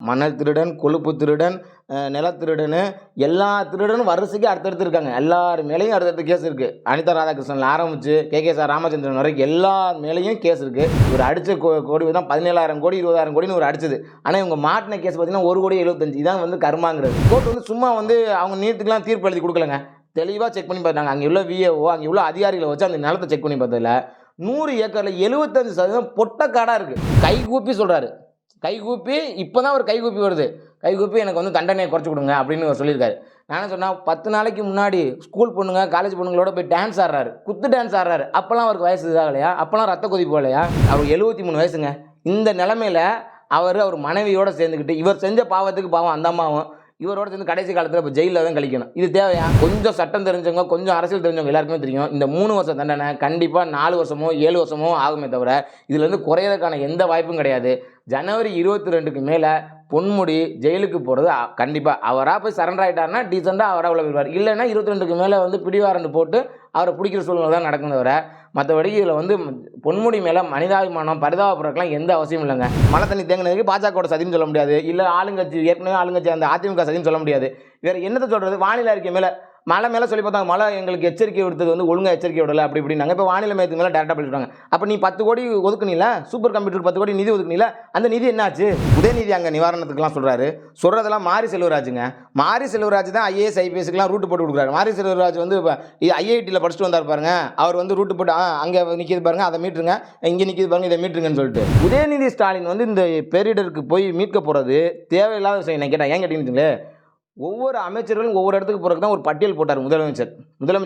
மணல் திருடன், கொழுப்பு திருடன், நிலத்திருடனு எல்லா திருடனும் வரிசைக்கு அடுத்தடுத்து இருக்காங்க. எல்லார் மேலேயும் அடுத்தடுத்து கேஸ் இருக்குது. அனிதா ராதாகிருஷ்ணனில் ஆரம்பித்து கே.கே.சார் ராமச்சந்திரன் வரைக்கும் எல்லார் மேலேயும் கேஸ் இருக்குது. இவர் அடித்த கோடி தான் 17,000 கோடி 20,000 கோடின்னு ஒரு அடிச்சது. ஆனால் இவங்க மாட்டின கேஸ் பார்த்தீங்கன்னா 1,75,00,000 இதான் வந்து கர்மாங்கிறது. கோர்ட் வந்து சும்மா வந்து அவங்க நீட்டுக்கெலாம் தீர்ப்பு எழுதி கொடுக்கலங்க. தெளிவாக செக் பண்ணி பார்த்தாங்க. அங்கே உள்ள விஏஓ அங்கே உள்ள அதிகாரிகளை வச்சு அந்த நிலத்தை செக் பண்ணி பார்த்ததில்ல 100 ஏக்கரில் 75% பொட்டக்காடாக இருக்குது. கைகூப்பி சொல்கிறாரு. கைகூப்பி இப்போ தான் ஒரு கைகூப்பி வருது. கைகூப்பி எனக்கு வந்து தண்டனையை குறைச்சி கொடுங்க அப்படின்னு அவர் சொல்லியிருக்காரு. நான் சொன்னால் 10 நாளைக்கு முன்னாடி ஸ்கூல் பொண்ணுங்க காலேஜ் பொண்ணுங்களோட போய் டான்ஸ் ஆடுறாரு, குத்து டான்ஸ் ஆடுறாரு. அப்போல்லாம் அவருக்கு வயசு இதாகலையா? அப்போல்லாம் ரத்த கொதிப்பு இல்லையா? அவர் 73 வயசுங்க. இந்த நிலமையில் அவர் மனைவியோடு சேர்ந்துக்கிட்டு இவர் செஞ்ச பாவத்துக்கு பாவம் அந்த அம்மாவும் இவரோட சேர்ந்து கடைசி காலத்தில் இப்போ ஜெயிலில் தான் கழிக்கணும். இது தேவையா? கொஞ்சம் சட்டம் தெரிஞ்சவங்க, கொஞ்சம் அரசியல் தெரிஞ்சவங்க எல்லாருக்குமே தெரியும். இந்த 3 வருஷம் தண்டனை கண்டிப்பாக 4 வருஷமோ 7 வருஷமோ ஆகுமே தவிர இதுலேருந்து குறையிறதுக்கான எந்த வாய்ப்பும் கிடையாது. ஜனவரி 22க்கு மேலே பொன்முடி ஜெயிலுக்கு போகிறது கண்டிப்பாக. அவராக போய் சரண்டர் ஆகிட்டாருன்னா டீசெண்டாக அவராக உள்ள போயிடுவார். இல்லைன்னா 22க்கு மேலே வந்து பிடிவாரண்டு போட்டு அவரை பிடிக்கிற சூழ்நிலை தான் நடக்கும் தவிர மற்றபடி இதில் வந்து பொன்முடி மேலே மனிதாபிமானம் பரிதாபப்படுறதுக்கெலாம் எந்த அவசியம் இல்லைங்க. மழை தண்ணி தேங்கினதுக்கு பாஜகவோட சதின்னு சொல்ல முடியாது. இல்லை ஆளுங்கட்சி ஏற்கனவே ஆளுங்கட்சி அந்த அதிமுக சதின்னு சொல்ல முடியாது. வேறு என்னத்தை சொல்கிறது? வானிலை அறிக்கை மேலே மழை மேலே சொல்லி பார்த்தாங்க. மழை எங்களுக்கு எச்சரிக்கை விடுத்தது வந்து ஒழுங்காக எச்சரிக்கை விடலை அப்படி இப்படின்னாங்க. இப்போ வானிலை மையத்துக்கு மேலே டேரெக்டாக பண்ணிவிட்டாங்க. அப்போ நீ 10 கோடி ஒதுக்குனீல, சூப்பர் கம்ப்யூட்டருக்கு 10 கோடி நிதி ஒதுக்குனீல, அந்த நிதி என்னாச்சு? உதயநிதி அங்கே நிவாரணத்துக்குலாம் சொல்கிறதெல்லாம் மாரி செல்வராஜுங்க. மாரி செல்வராஜ் தான் ஐஏஎஸ் ஐபிஎஸ்க்குலாம் ரூட்டு போட்டு கொடுக்குறாரு. மாரி செல்வராஜ் வந்து இது ஐஐடியில் படிச்சுட்டு வந்தார் பாருங்க. அவர் வந்து ரூட்டு போட்டு அங்கே நிற்கிது பாருங்க, அதை மீட்டுருங்க, இங்கே நிற்கிது பாருங்க, இதை மீட்டுருங்கன்னு சொல்லிட்டு உதயநிதி ஸ்டாலின் வந்து இந்த பேரிடருக்கு போய் மீட்க போகிறது தேவையில்லாத விஷயம். நான் கேட்டேன், ஏன் கேட்டீங்கன்னு ஒவ்வொரு அமைச்சர்களும் ஒவ்வொரு இடத்துக்கு போகிறதுக்கு தான் ஒரு பட்டியல் போட்டார் முதலமைச்சர்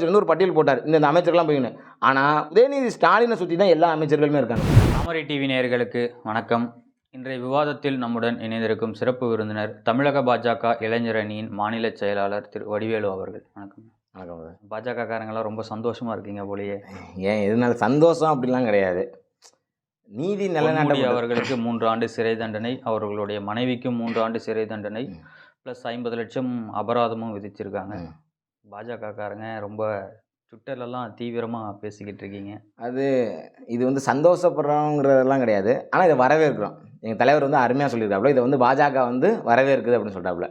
வந்து ஒரு பட்டியல் போட்டார் இந்த அமைச்சர்கள்லாம் போயின்னு. ஆனால் உதயநிதி ஸ்டாலினை சுற்றி தான் எல்லா அமைச்சர்களுமே இருக்காங்க. தாமரை டிவி நேயர்களுக்கு வணக்கம். இன்றைய விவாதத்தில் நம்முடன் இணைந்திருக்கும் சிறப்பு விருந்தினர் தமிழக பாஜக இளைஞர் அணியின் மாநில செயலாளர் திரு வடிவேலு அவர்கள். வணக்கம். வணக்கம். பாஜக காரங்களாம் ரொம்ப சந்தோஷமாக இருக்கீங்க போலயே. ஏன் இதனால சந்தோஷம் அப்படிலாம் கிடையாது. நீதி நிலைநாட்ட அவர்களுக்கு 3 ஆண்டு சிறை தண்டனை, அவர்களுடைய மனைவிக்கும் 3 ஆண்டு சிறை தண்டனை ப்ளஸ் 50 லட்சம் அபராதமும் விதிச்சிருக்காங்க. பாஜக காரங்க ரொம்ப ட்விட்டர்லலாம் தீவிரமாக பேசிக்கிட்டு இருக்கீங்க. இது வந்து சந்தோஷப்படுறோங்கிறதெல்லாம் கிடையாது. ஆனால் இதை வரவேற்கிறோம். எங்கள் தலைவர் வந்து அருமையாக சொல்லியிருக்காப்புல, இதை வந்து பாஜக வந்து வரவேற்குது அப்படின்னு சொல்கிறாப்புல.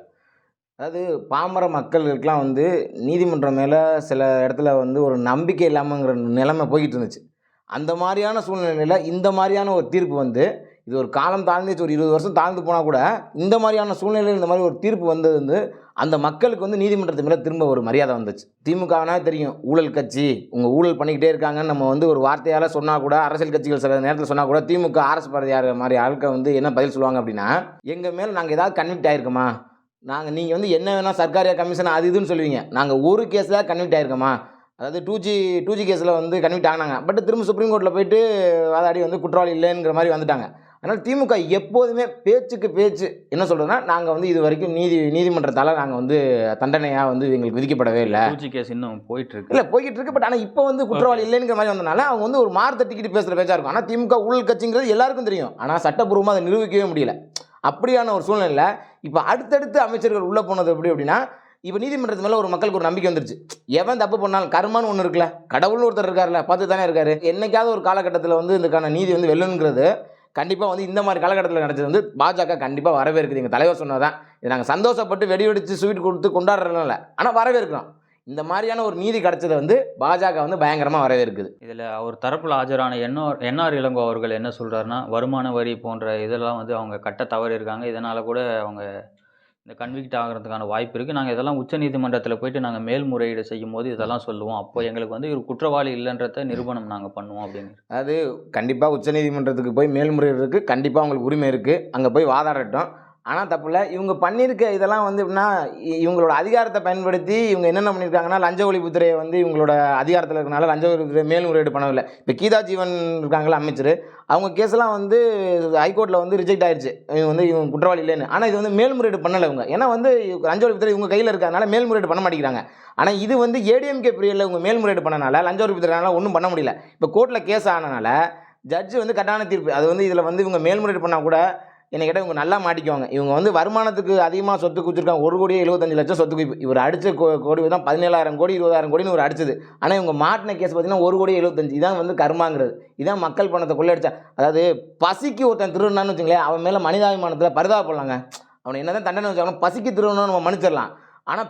அதாவது பாமர மக்களுக்கெலாம் வந்து நீதிமன்றம் மேலே சில இடத்துல வந்து ஒரு நம்பிக்கை இல்லாமங்கிற நிலைமை போய்கிட்டு இருந்துச்சு. அந்த மாதிரியான சூழ்நிலையில் இந்த மாதிரியான ஒரு தீர்ப்பு வந்து இது ஒரு காலம் தாழ்ந்துச்சு, ஒரு 20 வருஷம் தாழ்ந்து போனால் கூட இந்த மாதிரியான சூழ்நிலையில் இந்த மாதிரி ஒரு தீர்ப்பு வந்தது வந்து அந்த மக்களுக்கு வந்து நீதிமன்றத்து மேலே திரும்ப ஒரு மரியாதை வந்துச்சு. திமுகனா தெரியும் ஊழல் கட்சி, உங்கள் ஊழல் பண்ணிக்கிட்டே இருக்காங்கன்னு நம்ம வந்து ஒரு வார்த்தையால் சொன்னால் கூட, அரசியல் கட்சிகள் சில நேரத்தில் சொன்னால் கூட திமுக ஆர்எஸ் பாரதியார் மாதிரி ஆட்கள் வந்து என்ன பதில் சொல்லுவாங்க அப்படின்னா, எங்கள் மேலே நாங்கள் ஏதாவது கன்விக்ட் ஆகிருக்கோமா, நீங்கள் வந்து என்ன வேணால் சர்க்காரியா கமிஷன் அது இதுன்னு சொல்லுவீங்க, நாங்கள் ஒரு கேஸில் கன்விக்ட் ஆகிருக்கோமா, அதாவது 2G கேஸில் வந்து கன்விக்ட் ஆகினாங்க, பட் திரும்ப சுப்ரீம் கோர்ட்டில் போயிட்டு வாதாடி வந்து குற்றவாளி இல்லைங்கிற மாதிரி வந்துட்டாங்க. அதனால் திமுக எப்போதுமே பேச்சுக்கு பேச்சு என்ன சொல்கிறதுனா, நாங்கள் வந்து இது வரைக்கும் நீதிமன்றத்தால் நாங்கள் வந்து தண்டனையாக வந்து எங்களுக்கு விதிக்கப்படவே இல்லை. 2G கேஸ் இன்னும் போயிட்டுருக்கு போயிட்டுருக்கு. பட் ஆனால் இப்போ வந்து குற்றவாளி இல்லைங்கிற மாதிரி வந்தனால அவங்க வந்து ஒரு மாறு தட்டிக்கிட்டு பேசுகிற பேச்சாக இருக்கும். ஆனால் திமுக ஊழல் கட்சிங்கிறது எல்லாருக்கும் தெரியும். ஆனால் சட்டப்பூர்வமாக அதை நிரூபிக்கவே முடியல. அப்படியான ஒரு சூழ்நிலையில் இப்போ அடுத்தடுத்து அமைச்சர்கள் உள்ளே போனது அப்படின்னா, இப்போ நீதிமன்றத்து மேலே ஒரு மக்களுக்கு ஒரு நம்பிக்கை வந்துருச்சு. எவன் தப்பு பண்ணாலும் கர்மான்னு ஒன்று இருக்குல்ல, கடவுள்னு ஒருத்தர் இருக்கார்ல, பார்த்து தானே இருக்காரு. என்னைக்காவது ஒரு காலகட்டத்தில் வந்து இதுக்கான நீதி வந்து வெல்லுங்கிறது கண்டிப்பாக வந்து இந்த மாதிரி காலகட்டத்தில் நடந்தது வந்து பாஜக கண்டிப்பாக வரவேற்குது. எங்கள் தலைவர் சொன்னதான், இதை நாங்கள் சந்தோஷப்பட்டு வெடி வெடித்து ஸ்வீட் கொடுத்து கொண்டாடுறதுனால, ஆனால் வரவேற்கிறோம். இந்த மாதிரியான ஒரு நீதி கிடைச்சதை வந்து பாஜக வந்து பயங்கரமாக வரவேற்குது. இதில் அவர் தரப்பில் ஆஜரான என்ஆர் இளங்கோ அவர்கள் என்ன சொல்கிறாருன்னா, வருமான வரி போன்ற இதெல்லாம் வந்து அவங்க கட்ட தவறு இருக்காங்க, இதனால் கூட அவங்க இந்த கன்விக்ட் ஆகிறதுக்கான வாய்ப்பு இருக்குது. நாங்கள் இதெல்லாம் உச்சநீதிமன்றத்தில் போயிட்டு நாங்கள் மேல்முறையீடு செய்யும் போது இதெல்லாம் சொல்லுவோம், அப்போ எங்களுக்கு வந்து ஒரு குற்றவாளி இல்லைன்றத நிரூபணம் நாங்கள் பண்ணுவோம் அப்படின்னு. அது கண்டிப்பாக உச்சநீதிமன்றத்துக்கு போய் மேல்முறையீடுக்கு கண்டிப்பாக அவங்களுக்கு உரிமை இருக்குது, அங்கே போய் வாதாடட்டும். ஆனால் தப்பில்லை. இவங்க பண்ணியிருக்க இதெல்லாம் வந்து எப்படின்னா, இவங்களோட அதிகாரத்தை பயன்படுத்தி இவங்க என்னென்ன பண்ணியிருக்காங்கன்னா, லஞ்ச ஒழிப்புத்துறையை வந்து இவங்களோட அதிகாரத்தில் இருக்கனால லஞ்ச ஒழிப்புத்துறை மேல்முறையீடு பண்ணவில்லை. இப்போ கீதா ஜீவன் இருக்காங்களா அமைச்சர், அவங்க கேஸ்லாம் வந்து ஹைகோர்ட்டில் வந்து ரிஜெக்ட் ஆயிடுச்சு, இவங்க குற்றவாளி இல்லைன்னு. ஆனால் இது வந்து மேல்முறையீடு பண்ணலை இவங்க. ஏன்னா வந்து லஞ்ச ஒழிப்புத்துறை இவங்க கையில் இருக்கிறதுனால மேல்முறையீடு பண்ண மாட்டேங்கிறாங்க. ஆனால் இது வந்து ஏடிஎம்கே பீரியடில் இவங்க மேல்முறையீடு பண்ணனால லஞ்ச ஒழிப்புத்துறையினால ஒன்றும் பண்ண முடியல. இப்போ கோர்ட்டில் கேஸ் ஆனனால ஜட்ஜு வந்து கரெக்டான தீர்ப்பு. அது வந்து இதில் வந்து இவங்க மேல்முறையீடு பண்ணால் கூட என்னை கேட்டால் இவங்க நல்லா மாட்டிக்குவாங்க. இவங்க வந்து வருமானத்துக்கு அதிகமாக சொத்து குவிச்சிருக்காங்க. 1,75,00,000 சொத்து குவிப்பு. இவர் அடித்த கோடி தான் 17,000 கோடி 20,000 கோடின்னு ஒரு அடிச்சது. ஆனால் இவங்க மாட்டின கேஸ் பார்த்தீங்கன்னா 1,75,00,000. இதான் வந்து கர்மாங்கிறது. இதான் மக்கள் பணத்தை கொள்ளையடிச்சா. அதாவது பசிக்கு ஒருத்தன் திருடுனான்னு வச்சுங்களேன், அவன் மேலே மனிதாபிமானத்தில் பரிதாபப்படலாங்க. அவனை என்னதான் தண்டனை வச்சாலும் பசிக்கு திருவணும் நம்ம மன்னிச்சிடலாம். ஆனால்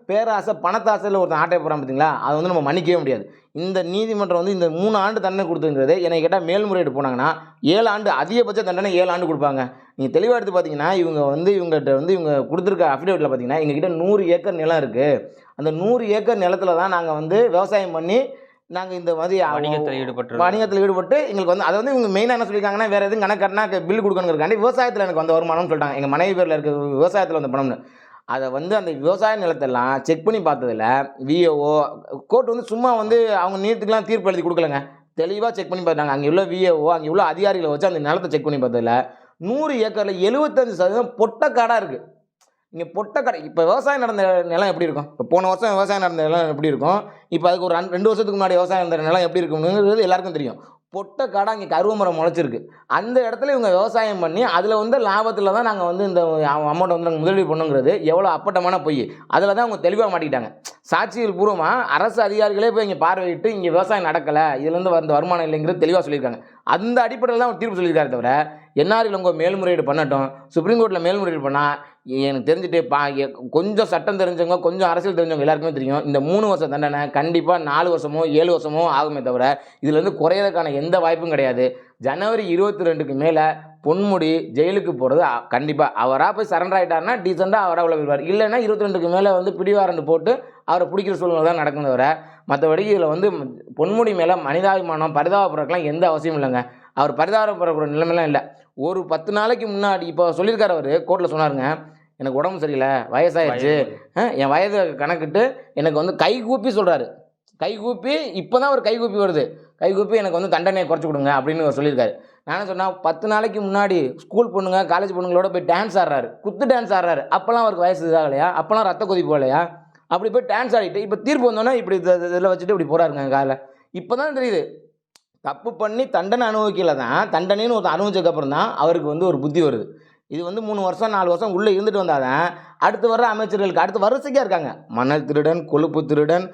பேராசை பணத்தாசையில் ஒருத்தன் ஆட்டை போகிறான் பார்த்தீங்களா, அதை வந்து நம்ம மன்னிக்கவே முடியாது. இந்த நீதிமன்றம் வந்து இந்த 3 ஆண்டு தண்டனை கொடுத்துங்கிறது என்னை கேட்டால் மேல்முறையீடு போனாங்கன்னா 7 ஆண்டு, அதிகபட்ச தண்டனை 7 ஆண்டு கொடுப்பாங்க. நீங்கள் தெளிவாக எடுத்து பார்த்தீங்கன்னா இவங்ககிட்ட வந்து இவங்க கொடுத்துருக்க அஃபிடேவிட்டில் பார்த்தீங்கன்னா எங்ககிட்ட 100 ஏக்கர் நிலம் இருக்குது. அந்த 100 ஏக்கர் நிலத்தில் தான் நாங்கள் வந்து விவசாயம் பண்ணி நாங்கள் இந்த மாதிரி வணிகத்தில் ஈடுபட்டு எங்களுக்கு வந்து அதை வந்து இவங்க மெயினாக என்ன சொல்லியிருக்காங்கன்னா வேறு எதுவும் கணக்காட்டினா பில் கொடுக்கணுங்கிறக்காண்டி விவசாயத்தில் எனக்கு வந்த வருமானம்னு சொல்லிட்டாங்க. எங்கள் மனைவி பேரில் இருக்க விவசாயத்தில் வந்த பணம்னு. அதை வந்து அந்த விவசாய நிலத்தெல்லாம் செக் பண்ணி பார்த்ததில் விஏஓ கோர்ட் வந்து சும்மா வந்து அவங்க நீதிக்கெலாம் தீர்ப்பு எழுதி கொடுக்கலங்க. தெளிவாக செக் பண்ணி பார்த்தாங்க. அங்கே உள்ள விஏஓ அங்கே உள்ள அதிகாரிகளை வச்சு அந்த நிலத்தை செக் பண்ணி பார்த்ததில் 100 ஏக்கரில் 75% பொட்டக்காடாக இருக்குது. இங்கே பொட்டக்காடு இப்போ விவசாயம் நடந்த நிலம் எப்படி இருக்கும்? இப்போ போன வருஷம் விவசாயம் நடந்த நிலம் எப்படி இருக்கும்? இப்போ அதுக்கு ஒரு 2 வருஷத்துக்கு முன்னாடி விவசாயம் நடந்த நிலம் எப்படி இருக்குங்கிறது எல்லாருக்கும் தெரியும். பொட்டக்காடாக இங்கே கருவமரம் முளைச்சிருக்கு. அந்த இடத்துல இவங்க விவசாயம் பண்ணி அதில் வந்து லாபத்தில் தான் நாங்கள் வந்து இந்த அமௌண்ட்டை வந்து நாங்கள் முதலீடு பண்ணுங்கிறது எவ்வளோ அப்பட்டமான பொய். அதில் தான் அவங்க தெளிவாக மாட்டிக்கிட்டாங்க. சாட்சிகள் பூர்வமாக அரசு அதிகாரிகளே போய் இங்கே பார்வையிட்டு இங்கே விவசாயம் நடக்கலை, இதுலேருந்து வந்த வருமானம் இல்லைங்கிறது தெளிவாக சொல்லியிருக்காங்க. அந்த அடிப்படையில் தான் தீர்ப்பு சொல்லியிருக்காரு. தவிர என்ஆர் இளங்கோ மேல்முறையீடு பண்ணட்டும், சுப்ரீம் கோர்ட்டில் மேல்முறையீடு பண்ணால் எனக்கு தெரிஞ்சுட்டு கொஞ்சம் சட்டம் தெரிஞ்சவங்க, கொஞ்சம் அரசியல் தெரிஞ்சவங்க எல்லாருக்குமே தெரியும் இந்த 3 வருஷம் தண்டனை கண்டிப்பாக 4 வருஷமோ 7 வருஷமோ ஆகுமே தவிர இதுலேருந்து குறையிறதுக்கான எந்த வாய்ப்பும் கிடையாது. ஜனவரி 22க்கு மேலே பொன்முடி ஜெயிலுக்கு போகிறது கண்டிப்பாக. அவராக போய் சரண்டர் ஆகிட்டாருன்னா டீசெண்டாக அவராக உள்ள போயிடுவார். இல்லைன்னா 22க்கு மேலே வந்து பிடிவாரண்டு போட்டு அவரை பிடிக்கிற சூழ்நிலை தான் நடக்கும். தவிர மற்றபடி இதில் வந்து பொன்முடி மேலே மனிதாபிமானம் பரிதாபப்படுறதுக்கெலாம் எந்த அவசியம் இல்லைங்க. அவர் பரிதாபப்படுற நிலைமைலாம் இல்லை. ஒரு 10 நாளைக்கு முன்னாடி இப்போ சொல்லியிருக்காரு, அவர் கோர்ட்டில் சொன்னாருங்க, எனக்கு உடம்பு சரியில்லை, வயசாகிடுச்சு, என் வயது கணக்கிட்டு எனக்கு வந்து கைகூப்பி சொல்கிறாரு. கைகூப்பி இப்போ தான் ஒரு கைகூப்பி வருது. கைகூப்பி எனக்கு வந்து தண்டனையை குறைச்சி கொடுங்க அப்படின்னு அவர் சொல்லியிருக்காரு. நான் என்ன சொன்னால் 10 நாளைக்கு முன்னாடி ஸ்கூல் பொண்ணுங்க காலேஜ் பொண்ணுங்களோட போய் டான்ஸ் ஆடுறாரு, குத்து டான்ஸ் ஆடுறாரு. அப்போல்லாம் அவருக்கு வயசு இதாகலையா? அப்போல்லாம் ரத்த கொதிப்பு போகலையா? அப்படி போய் டான்ஸ் ஆடிட்டு இப்போ தீர்ப்பு வந்தோன்னா இப்படி இதில் வச்சுட்டு இப்படி போகிறாருங்க காலைல. இப்போ தான் தெரியுது தப்பு பண்ணி தண்டனை அனுபவிக்கல தான், தண்டனைன்னு ஒருத்தர் அனுபவிச்சதுக்கப்புறம் தான் அவருக்கு வந்து ஒரு புத்தி வருது. இது வந்து 3 வருஷம் 4 வருஷம் உள்ளே இருந்துட்டு வந்தால் தான் அடுத்து வர்ற அமைச்சர்களுக்கு அடுத்து வரிசைக்காக இருக்காங்க. மணல் திருடன், கொழுப்பு திருடன்,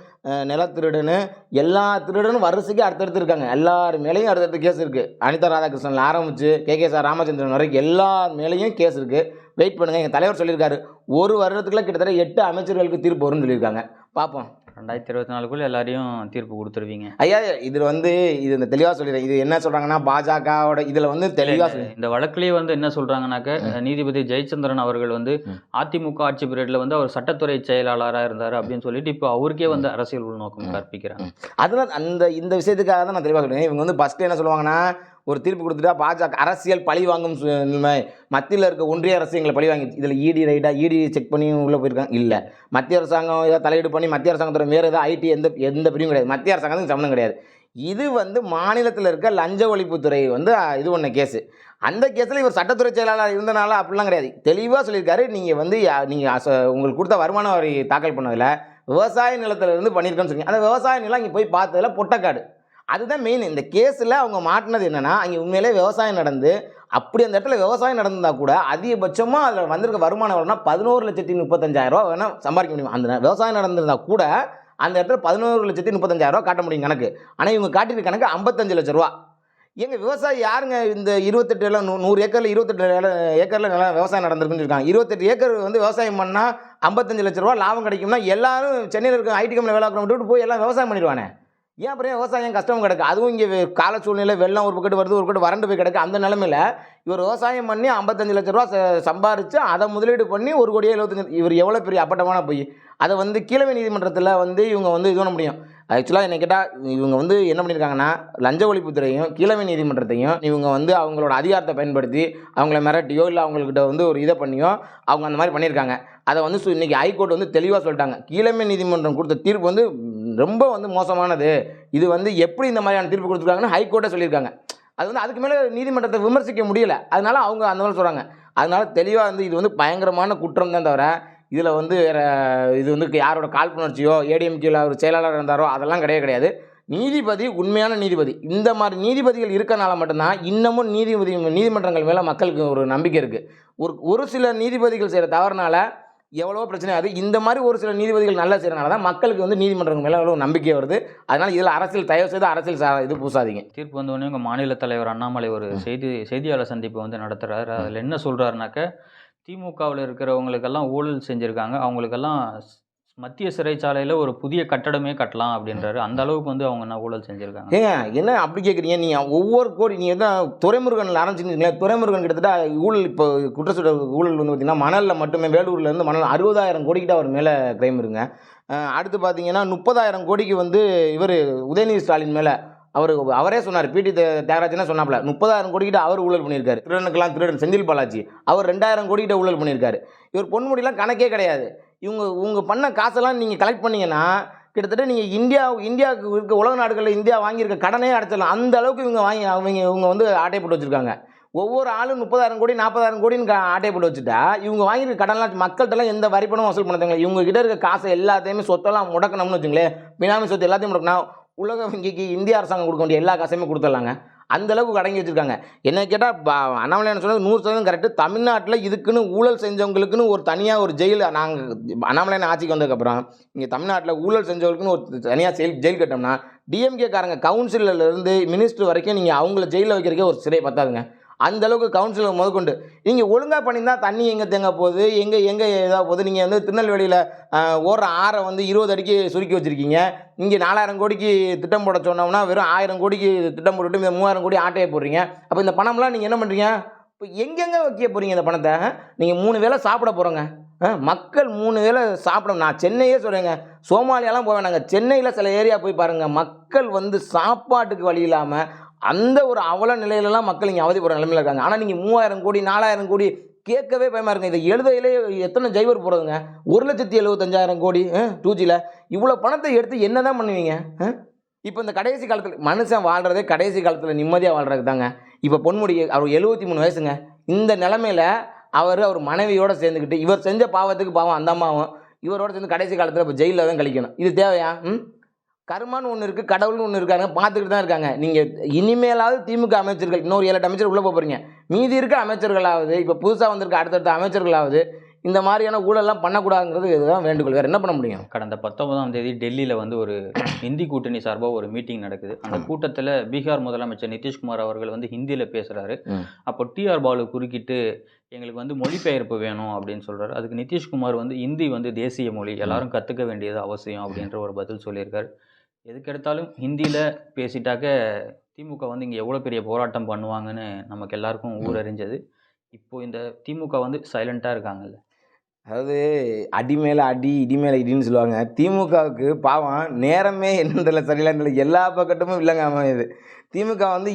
நிலத்திருடனு எல்லா திருடனும் வரிசைக்கு அடுத்தடுத்து இருக்காங்க. எல்லார் மேலேயும் அடுத்தடுத்து கேஸ் இருக்குது. அனிதா ராதாகிருஷ்ணன் ஆரம்பித்து KK ராமச்சந்திரன் வரைக்கும் எல்லார் மேலேயும் கேஸ் இருக்குது. வெயிட் பண்ணுங்கள். எங்கள் தலைவர் சொல்லியிருக்காரு 1 வருடத்துக்குள்ளே கிட்டத்தட்ட 8 அமைச்சர்களுக்கு தீர்ப்பு வரும்னு சொல்லியிருக்காங்க. பார்ப்போம். 2024க்குள்ள எல்லாரையும் தீர்ப்பு கொடுத்துருவீங்க ஐயா. இதில் வந்து இது இந்த தெளிவாக சொல்லிடுறேன். இது என்ன சொல்கிறாங்கன்னா பாஜகவோட இதில் வந்து தெளிவாக இந்த வழக்குலேயே வந்து என்ன சொல்கிறாங்கன்னாக்க நீதிபதி ஜெயச்சந்திரன் அவர்கள் வந்து அதிமுக ஆட்சி பீரியடில் வந்து அவர் சட்டத்துறை செயலாளராக இருந்தார் அப்படின்னு சொல்லிட்டு இப்போ அவருக்கே வந்து அரசியல் உள்நோக்கம் கற்பிக்கிறாங்க. அதெல்லாம் இந்த விஷயத்துக்காக தான் நான் தெளிவாக சொல்லுவேன். இவங்க வந்து ஃபஸ்ட்டு என்ன சொல்லுவாங்கன்னா ஒரு தீர்ப்பு கொடுத்துட்டா பாஜக அரசியல் பழி வாங்கும் நிலைமை, மத்தியில் இருக்க ஒன்றிய அரசு எங்களை பழி வாங்கி இதில் இடி ரைட்டாக இடி செக் பண்ணி உள்ளே போயிருக்காங்க. இல்லை, மத்திய அரசாங்கம் ஏதாவது தலையீடு பண்ணி மத்திய அரசாங்கத்தோட வேறு ஏதாவது ஐடி எந்த பிரிவும் கிடையாது. மத்திய அரசாங்கத்துக்கு சம்மந்தம் கிடையாது. இது வந்து மாநிலத்தில் இருக்க லஞ்ச ஒழிப்புத்துறை வந்து இது பண்ண கேஸு. அந்த கேஸில் இவர் சட்டத்துறை செயலாளர் இருந்தனால அப்படிலாம் கிடையாது. தெளிவாக சொல்லியிருக்காரு, நீங்கள் வந்து உங்களுக்கு கொடுத்த வருமான வரி தாக்கல் பண்ணதில் விவசாய நிலத்தில் இருந்து பண்ணியிருக்கேன்னு சொன்னீங்க. அந்த விவசாய நிலம் இங்கே போய் பார்த்ததில் பொட்டக்காடு. அதுதான் மெயின். இந்த கேஸில் அவங்க மாட்டினது என்னென்னா அங்கே உண்மையிலே விவசாயம் நடந்து அப்படி அந்த இடத்துல விவசாயம் நடந்தால் கூட அதிகபட்சமாக அதில் வந்திருக்க வருமானம் வரணும்னா 11,35,000 வேணால் சம்பாதிக்க முடியும். அந்த விவசாயம் நடந்திருந்தால் கூட அந்த இடத்துல 11,35,000 காட்ட முடியும் கணக்கு. ஆனால் இவங்க காட்டியிருக்க கணக்கு 55 லட்ச ரூபா. எங்கள் விவசாயி யாருங்க இந்த 28 100 ஏக்கரில் 28 ஏக்கரில் நல்லா விவசாயம் நடந்திருக்குன்னு இருக்காங்க. 28 ஏக்கர் வந்து விவசாயம் பண்ணால் 55 லட்ச ரூபா லாபம் கிடைக்கும்னா எல்லாரும் சென்னையில் இருக்க ஐடி கம்பெனி வேலை பார்க்குறவங்க விட்டு போய் எல்லாம் விவசாயம் பண்ணிடுவானே. ஏன் அப்புறம் விவசாயம் கஷ்டம் கிடக்கு? அதுவும் இங்கே கால சூழ்நிலை வெள்ளம் ஒரு பக்கெட்டு வருது, ஒரு பக்கெட்டு வறண்டு போய் கிடக்கு. அந்த நிலமையில் இவர் விவசாயம் பண்ணி 55 லட்ச ரூபா சம்பாரித்து அதை முதலீடு பண்ணி 1,75,00,000. இவர் எவ்வளோ பெரிய அப்பட்டமான போய் அதை வந்து கீழமை நீதிமன்றத்தில் வந்து இவங்க வந்து இது பண்ண முடியும். ஆக்சுவலாக என்ன கேட்டால் இவங்க வந்து என்ன பண்ணியிருக்காங்கன்னா லஞ்ச ஒழிப்புத்துறையும் கீழமை நீதிமன்றத்தையும் இவங்க வந்து அவங்களோட அதிகாரத்தை பயன்படுத்தி அவங்கள மிரட்டியோ இல்லை அவங்கக்கிட்ட வந்து ஒரு இதை பண்ணியோ அவங்க அந்த மாதிரி பண்ணியிருக்காங்க. அதை வந்து இன்றைக்கி ஹைகோர்ட் வந்து தெளிவாக சொல்லிட்டாங்க. கீழமை நீதிமன்றம் கொடுத்த தீர்ப்பு வந்து ரொம்ப வந்து மோசமானது. இது வந்து எப்படி இந்த மாதிரியான தீர்ப்பு கொடுத்துருக்காங்கன்னு ஹைகோர்ட்டே சொல்லியிருக்காங்க. அது வந்து அதுக்கு மேலே நீதிமன்றத்தை விமர்சிக்க முடியல. அதனால அவங்க அந்த மாதிரி சொல்கிறாங்க. அதனால தெளிவாக வந்து இது வந்து பயங்கரமான குற்றம் தான். தவிர இதில் வந்து வேறு இது வந்து யாரோட காழ்ப்புணர்ச்சியோ ஏடிஎம்கேல ஒரு செயலாளர் இருந்தாரோ அதெல்லாம் கிடையாது. நீதிபதி உண்மையான நீதிபதி. இந்த மாதிரி நீதிபதிகள் இருக்கனால மட்டும்தான் இன்னமும் நீதிமன்றங்கள் மேலே மக்களுக்கு ஒரு நம்பிக்கை இருக்குது. ஒரு சில நீதிபதிகள் செய்கிற தவறுனால எவ்வளோ பிரச்சனை ஆகுது. இந்த மாதிரி ஒரு சில நீதிபதிகள் நல்லா செய்கிறனால தான் மக்களுக்கு வந்து நீதிமன்றங்கள் மேலே எவ்வளோ நம்பிக்கை வருது. அதனால் இதில் அரசியல் தயவு செய்து அரசியல் இது பூசாதீங்க. தீர்ப்பு வந்தோடனே உங்கள் மாநில தலைவர் அண்ணாமலை ஒரு செய்தியாளர் சந்திப்பு வந்து நடத்துகிறாரு. அதில் என்ன சொல்கிறாருனாக்க திமுகவில் இருக்கிறவங்களுக்கெல்லாம் ஊழல் செஞ்சுருக்காங்க. அவங்களுக்கெல்லாம் மத்திய சிறைச்சாலையில் ஒரு புதிய கட்டடமே கட்டலாம் அப்படின்றாரு. அந்த அளவுக்கு வந்து அவங்க என்ன ஊழல் செஞ்சுருக்காங்க? ஏங்க என்ன அப்படி கேட்குறீங்க? நீங்கள் ஒவ்வொரு கோடி நீங்கள் தான் துரைமுருகனில் ஆரம்பிச்சிருந்தீங்களே, துரைமுருகன் கிட்டத்தட்ட ஊழல் இப்போ குற்றச்சாட்டு ஊழல் வந்து பார்த்தீங்கன்னா மணலில் மட்டுமே வேலூர்லேருந்து மணல் 60,000 கோடிக்கிட்ட அவர் மேலே கிரைம் இருங்க. அடுத்து பார்த்தீங்கன்னா 30,000 கோடிக்கு வந்து இவர் உதயநிதி ஸ்டாலின் மேலே அவரே சொன்னார். பிடி தியாகராஜனே சொன்னாப்ல 30,000 கோடிக்கிட்ட அவர் ஊழல் பண்ணியிருக்காரு. திருடனுக்கெல்லாம் திருடன் செந்தில் பாலாஜி அவர் 2,000 கோடிக்கிட்ட ஊழல் பண்ணியிருக்காரு. இவர் பொன்முடியெலாம் கணக்கே கிடையாது. இவங்க பண்ண காசெல்லாம் நீங்கள் கலெக்ட் பண்ணீங்கன்னா கிட்டத்தட்ட நீங்கள் இந்தியாவுக்கு இருக்க உலக நாடுகளில் இந்தியா வாங்கியிருக்க கடனே அடைச்சிடலாம். அந்த அளவுக்கு இவங்க வந்து ஆட்டை போட்டு வச்சுருக்காங்க. ஒவ்வொரு ஆளும் 30,000 கோடி 40,000 கோடின்னு ஆட்டை போட்டு வச்சுட்டா இவங்க வாங்கியிருக்க கடன்லாம் மக்கள்கிட்டலாம் எந்த வரிப்பணமும் வசூல் பண்ண தேவையில்லை. இவங்க கிட்ட இருக்க காசை எல்லாத்தையுமே சொத்தெல்லாம் முடக்கணும்னு வச்சுங்களேன், பினாமி சொத்து எல்லாத்தையும் முடக்கணும். உலக வங்கிக்கு இந்திய அரசாங்கம் கொடுக்க வேண்டிய எல்லா காசையுமே கொடுத்துடலாங்க. அந்த அளவுக்கு அடங்கி வச்சுருக்காங்க. என்ன கேட்டால் அண்ணாமலை என்ன சொன்னது 100% கரெக்டு. தமிழ்நாட்டில் இதுக்குன்னு ஊழல் செஞ்சவங்களுக்குன்னு ஒரு தனியாக ஒரு ஜெயில் நாங்கள் அண்ணாமலை ஆட்சிக்கு வந்ததுக்கப்புறம் இங்கே தமிழ்நாட்டில் ஊழல் செஞ்சவங்களுக்குன்னு ஒரு தனியாக ஜெயில் கட்டோம்னா டிஎம்கே காரங்க கவுன்சிலர்லேருந்து மினிஸ்டர் வரைக்கும் நீங்கள் அவங்கள ஜெயிலில் வைக்கிறதுக்கே ஒரு சிறை பத்தாதுங்க. அந்த அளவுக்கு கவுன்சிலர் முதற்கொண்டு நீங்கள் ஒழுங்காக பண்ணியிருந்தால் தண்ணி எங்கே தேங்க போகுது, எங்கே ஏதாவது போகுது. நீங்கள் வந்து திருநெல்வேலியில் ஓடுற ஆறை வந்து 20 அடிக்கு சுருக்கி வச்சுருக்கீங்க. இங்கே 4,000 கோடிக்கு திட்டம் போட சொன்னோம்னா வெறும் 1,000 கோடிக்கு திட்டம் போட்டுட்டு இந்த 3,000 கோடி ஆட்டையை போடுறீங்க. அப்போ இந்த பணம்லாம் நீங்கள் என்ன பண்ணுறீங்க? இப்போ எங்கெங்கே வைக்க போகிறீங்க இந்த பணத்தை? நீங்கள் 3 வேளை சாப்பிட போகிறோங்க. மக்கள் 3 வேளை சாப்பிட நான் சென்னையே சொல்கிறேங்க, சோமாலியாலாம் போவேன். நாங்கள் சென்னையில் சில ஏரியா போய் பாருங்கள், மக்கள் வந்து சாப்பாட்டுக்கு வழி இல்லாமல் அந்த ஒரு அவல நிலையிலலாம் மக்கள் இங்கே அவதிப்படுற நிலைமையில் இருக்காங்க. ஆனால் நீங்கள் 3,000 கோடி 4,000 கோடி கேட்கவே பயமாக இருக்குங்க. இதை எழுதையிலே எத்தனை ஜைவர் போகிறதுங்க? 1,75,000 கோடி 2Gயில் இவ்வளோ பணத்தை எடுத்து என்ன தான் பண்ணுவீங்க? இப்போ இந்த கடைசி காலத்தில் மனுஷன் வாழ்கிறதே கடைசி காலத்தில் நிம்மதியாக வாழ்கிறதுக்கு தாங்க. இப்போ பொன்முடி அவர் 73 வயசுங்க. இந்த நிலமையில் அவர் மனைவியோடு சேர்ந்துக்கிட்டு இவர் செஞ்ச பாவத்துக்கு பாவம் அந்த அம்மாவும் இவரோட சேர்ந்து கடைசி காலத்தில் இப்போ ஜெயிலில் தான் கழிக்கணும். இது தேவையா? கர்மான்னு ஒன்று இருக்குது, கடவுள்னு ஒன்று இருக்காங்க, பார்த்துக்கிட்டு தான் இருக்காங்க. நீங்கள் இனிமேலாவது திமுக அமைச்சர்கள் இன்னொரு 7 அமைச்சர் உள்ளே போகிறீங்க, மீதி இருக்க அமைச்சர்களாவது இப்போ புதுசாக வந்திருக்க அடுத்தடுத்த அமைச்சர்களாவது இந்த மாதிரியான ஊழலாம் பண்ணக்கூடாதுங்கிறது இதுதான் வேண்டுகோள். வேறு என்ன பண்ண முடியும்? கடந்த 19ஆம் தேதி டெல்லியில் வந்து ஒரு இந்தி கூட்டணி சார்பாக ஒரு மீட்டிங் நடக்குது. அந்த கூட்டத்தில் பீகார் முதலமைச்சர் நிதிஷ்குமார் அவர்கள் வந்து ஹிந்தியில் பேசுகிறாரு. அப்போ டிஆர் பாலு குறுக்கிட்டு எங்களுக்கு வந்து மொழிபெயர்ப்பு வேணும் அப்படின்னு சொல்கிறாரு. அதுக்கு நிதிஷ்குமார் வந்து ஹிந்தி வந்து தேசிய மொழி, எல்லாரும் கற்றுக்க வேண்டியது அவசியம் அப்படின்ற ஒரு பதில் சொல்லியிருக்காரு. எதுக்கெடுத்தாலும் ஹிந்தியில் பேசிட்டாக்க திமுக வந்து இங்கே எவ்வளோ பெரிய போராட்டம் பண்ணுவாங்கன்னு நமக்கு எல்லாருக்கும் ஊரறிஞ்சது. இப்போது இந்த திமுக வந்து சைலண்ட்டாக இருக்காங்கல்ல. அதாவது அடி மேலே அடி இடி மேலே இடின்னு சொல்லுவாங்க. திமுகவுக்கு பாவம் நேரமே என்னதில்லை, சரியில்லைன்னு எல்லா பக்கத்தும் இல்லைங்க அமையுது. திமுக வந்து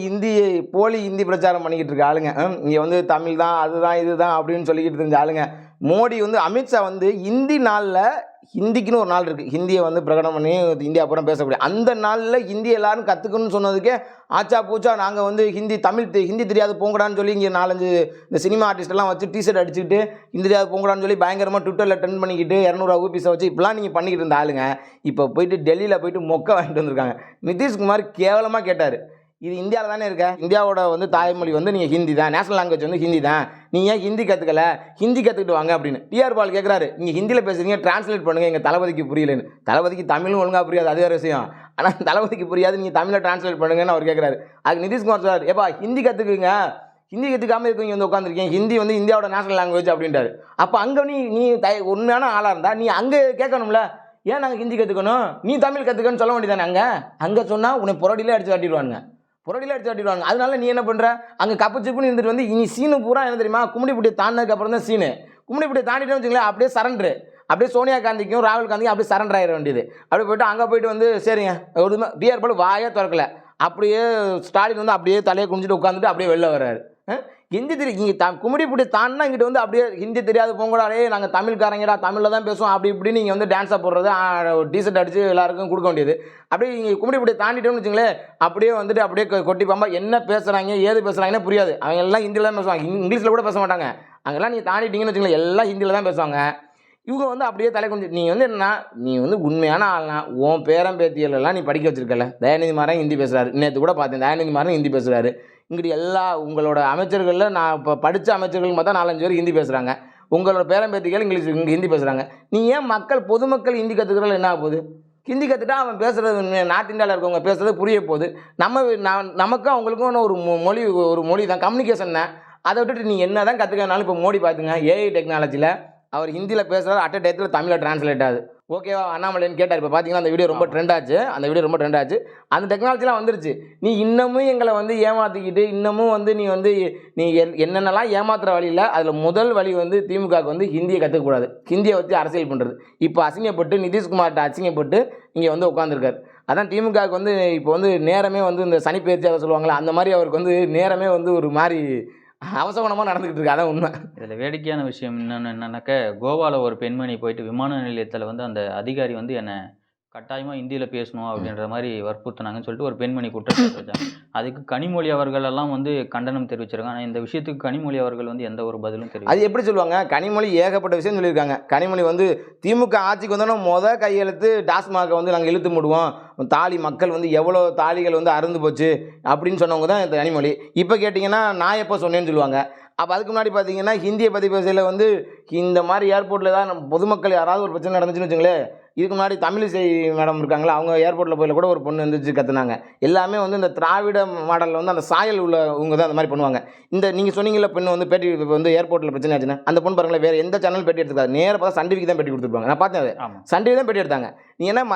போலி ஹிந்தி பிரச்சாரம் பண்ணிக்கிட்டு இருக்க ஆளுங்க. இங்கே வந்து தமிழ் தான் அதுதான் இதுதான் அப்படின்னு சொல்லிக்கிட்டு இருந்த ஆளுங்க. மோடி வந்து அமித்ஷா வந்து ஹிந்தி நாளில் ஹிந்திக்குன்னு ஒரு நாள் இருக்குது, ஹிந்தியை வந்து பிரகடனம் பண்ணி இந்தியா பூரா பேசக்கூடிய அந்த நாளில் ஹிந்தி எல்லாரும் கற்றுக்கணும்னு சொன்னதுக்கே ஆச்சா பூச்சா நாங்கள் வந்து ஹிந்தி தெரியாது போங்கடான்னு சொல்லி இங்கே 4-5 இந்த சினிமா ஆர்டிஸ்டெல்லாம் வச்சு டிஷர்ட் அடிச்சுக்கிட்டு ஹிந்தி தெரியாது போங்கடான்னு சொல்லி பயங்கரமாக ட்விட்டரில் ட்ரெண்ட் பண்ணிக்கிட்டு 200 ஊபிஸை வச்சு இப்படிலாம் நீங்கள் பண்ணிக்கிட்டு இருந்த ஆளுங்க இப்போ போயிட்டு டெல்லியில் போயிட்டு மொக்கை வாங்கிட்டு வந்திருக்காங்க. நிதிஷ்குமார் கேவலமாக கேட்டார், இது இந்தியாவில் தானே இருக்க, இந்தியாவோட வந்து தாய்மொழி வந்து நீங்கள் ஹிந்தி தான், நேஷனல் லாங்குவேஜ் வந்து ஹிந்தி தான், நீங்கள் ஏன் ஹிந்தி கற்றுக்கல, ஹிந்தி கற்றுக்கிட்டு வாங்க அப்படின்னு. டிஆர் பால் கேட்குறாரு, நீங்கள் ஹிந்தியில் பேசுகிறீங்க டிரான்ஸ்லேட் பண்ணுங்கள், எங்கள் தளபதிக்கு புரியலன்னு. தளபதிக்கு தமிழும் ஒழுங்காக புரியாது, அது வேறு விஷயம். ஆனால் தளபதிக்கு புரியாது, நீங்கள் தமிழில் டிரான்ஸ்லேட் பண்ணுங்கன்னு அவர் கேட்குறாரு. அதுக்கு நிதிஷ்குமார் சொல்கிறார், ஏப்பா ஹிந்தி கற்றுக்குங்க, ஹிந்தி கற்றுக்காமல் இருக்கீங்க வந்து உட்காந்துருக்கீங்க, ஹிந்தி வந்து இந்தியாவோட நேஷனல் லாங்குவேஜ் அப்படின்றாரு. அப்போ அங்கே நீ உண்மையான ஆளாக இருந்தால் நீ அங்கே கேட்கணும்ல, ஏன் நாங்கள் ஹிந்தி கற்றுக்கணும், நீ தமிழ் கற்றுக்கன்னு சொல்ல வேண்டியதானே. அங்கே சொன்னால் உன்னை புரடியிலே அடித்து காட்டிடுவாங்க. அதனால நீ என்ன பண்ணுற, அங்கே கப்பு சிப்புன்னு இருந்துட்டு வந்து இனி சீனு பூரா என்ன தெரியுமா, கும்மிடிப்பட்டியை தாண்டினதுக்கு அப்புறம் தான் சீனு. கும்மிடிப்பட்டியை தாண்டிட்டோன்னு வச்சுங்களேன் அப்படியே சரண்டரு, அப்படியே சோனியா காந்திக்கும் ராகுல் காந்திக்கும் அப்படியே சரண்டர் ஆகிட வேண்டியது. அப்படியே போய்ட்டு அங்கே போய்ட்டு வந்து சரிங்க ஒரு டிஆர் பால் வாயே திறக்கல, அப்படியே ஸ்டாலின் வந்து அப்படியே தலையை குனிஞ்சிட்டு உட்காந்துட்டு அப்படியே வெளில வர்றாரு. ஹிந்தி தெரியும் இங்கே கும்மிடிப்பட்டி தாண்டினா இங்கிட்ட வந்து அப்படியே ஹிந்தி தெரியாது போங்கடாடே, நாங்கள் தமிழ்காரங்கடா தமிழில் தான் பேசுவோம் அப்படி இப்படின்னு நீங்கள் வந்து டான்ஸாக போடுறது டீஷர்ட் அடித்து எல்லாருக்கும் கொடுக்க வேண்டியது. அப்படியே இங்கே கும்மிடிப்பட்டி தாண்டிட்டோம்னு வச்சுங்களேன் அப்படியே வந்துட்டு அப்படியே கொட்டி பாம்பா என்ன பேசுகிறாங்க ஏது பேசுகிறாங்கன்னு புரியாது. அவங்க எல்லாம் ஹிந்தியில் தான் பேசுவாங்க, இங்கிலீஷில் கூட பேச மாட்டாங்க. அங்கெல்லாம் நீங்கள் தாண்டிட்டீங்கன்னு வச்சுங்களேன் எல்லாம் ஹிந்தியில் தான் பேசுவாங்க. இவங்க வந்து அப்படியே தலை கொஞ்சம் நீ வந்து என்னன்னா நீ வந்து உண்மையான ஆள்னா உன் பேரன் பேத்தியெல்லாம் நீ படிக்க வச்சிருக்கல. தயாநிதி மாறன் ஹிந்தி பேசுகிறாரு, நேற்று கூட பார்த்தேன் தயாநிதி மாறன் ஹிந்தி பேசுகிறாரு. இங்கிட்ட எல்லா உங்களோட அமைச்சர்களில் நான் இப்போ படித்த அமைச்சர்கள் பார்த்தா 4-5 பேர் ஹிந்தி பேசுகிறாங்க. உங்களோட பேரன் பேத்திகள் இங்கே ஹிந்தி பேசுகிறாங்க. நீ ஏன் பொதுமக்கள் ஹிந்தி கற்றுக்கிறதுல என்ன ஆகுது? ஹிந்தி கற்றுட்டா அவன் பேசுகிறது நார்த் இந்தியாவில் இருக்கவங்க பேசுகிறது புரிய போகுது. நமக்கும் அவங்களுக்கும் ஒரு மொழி தான், கம்யூனிகேஷன் தான். அதை விட்டுட்டு நீ என்ன தான் கற்றுக்கனாலும் இப்போ மோடி பார்த்துங்க ஏஐ டெக்னாலஜியில் அவர் ஹிந்தியில் பேசுகிறாரு அட் டயத்தில் தமிழில் டிரான்ஸ்லேட் ஆகுது. ஓகேவா அண்ணாமலைன்னு கேட்டார். இப்போ பார்த்தீங்கன்னா அந்த வீடியோ ரொம்ப ட்ரெண்ட் ஆச்சு. அந்த டெக்னாலஜிலாம் வந்துருச்சு. நீ இன்னமும் எங்களை வந்து ஏமாற்றிக்கிட்டு இன்னமும் வந்து நீ என்னென்னலாம் ஏமாத்துகிற வழியில் அதில் முதல் வழி வந்து திமுகவுக்கு வந்து ஹிந்தியை கற்றுக்கக்கூடாது, ஹிந்தியை வச்சு அரசியல் பண்ணுறது. இப்போ அசிங்கப்பட்டு நிதிஷ்குமார்கிட்ட அசிங்கப்பட்டு இங்கே வந்து உட்காந்துருக்காரு. அதான் திமுகவுக்கு வந்து இப்போ வந்து நேரமே வந்து இந்த சனி பயிற்சி அதை சொல்லுவாங்களே அந்த மாதிரி அவருக்கு வந்து நேரமே வந்து ஒரு மாதிரி அவசகுணமாக நடந்துக்கிட்டு இருக்கு. அதான் உண்மை. இதில் வேடிக்கையான விஷயம் என்னன்னாக்க, கோவாவில் ஒரு பெண்மணி போயிட்டு விமான நிலையத்தில் வந்து அந்த அதிகாரி வந்து என்னை கட்டாயமாக ஹிந்தியில் பேசணும் அப்படின்ற மாதிரி வற்புறுத்தினாங்கன்னு சொல்லிட்டு ஒரு பெண்மணி குற்றச்சாட்டு வச்சாங்க. அதுக்கு கனிமொழி அவர்கள் எல்லாம் வந்து கண்டனம் தெரிவிச்சிருக்காங்க. ஆனால் இந்த விஷயத்துக்கு கனிமொழி அவர்கள் வந்து எந்த ஒரு பதிலும் தெரியும். அது எப்படி சொல்லுவாங்க? கனிமொழி ஏகப்பட்ட விஷயம் சொல்லியிருக்காங்க. கனிமொழி வந்து திமுக ஆட்சிக்கு வந்தோன்னா கையெழுத்து டாஸ்மாகை வந்து நாங்கள் இழுத்து மூடுவோம், தாலி மக்கள் வந்து எவ்வளோ தாலிகள் வந்து அருந்து போச்சு அப்படின்னு சொன்னவங்க தான் இந்த கனிமொழி. இப்போ கேட்டிங்கன்னா நான் எப்போ சொன்னேன்னு சொல்லுவாங்க. அப்போ அதுக்கு முன்னாடி பார்த்தீங்கன்னா ஹிந்தியை பற்றி பேசையில் வந்து இந்த மாதிரி ஏர்போர்ட்டில் தான் பொதுமக்கள் யாராவது ஒரு பிரச்சனை நடந்துச்சுன்னு வச்சுங்களேன், இதுக்கு முன்னாடி தமிழிசை மேடம் இருக்காங்களா, அவங்க ஏர்போர்ட்டில் போயில கூட ஒரு பொண்ணு இருந்துச்சு கற்றுனாங்க. எல்லாமே வந்து இந்த திராவிட மாடலில் வந்து அந்த சாயல் உள்ளவங்க தான் அந்த மாதிரி பண்ணுவாங்க. இந்த நீங்கள் சொன்னீங்களா பெண்ணு வந்து பேட்டி வந்து ஏர்போர்ட்டில் பிரச்சனை ஆச்சுன்னா அந்த பொண்ணு பாருங்களேன் வேறு எந்த சேனல் பேட்டி எடுத்துக்காது, நேராக பார்த்தா சன் டிவிக்கு தான் பேட்டி கொடுத்துருப்பாங்க. நான் பார்த்தேன், அது சன் டிவி தான் பேட்டி எடுத்தாங்க. நீ ஏன்னா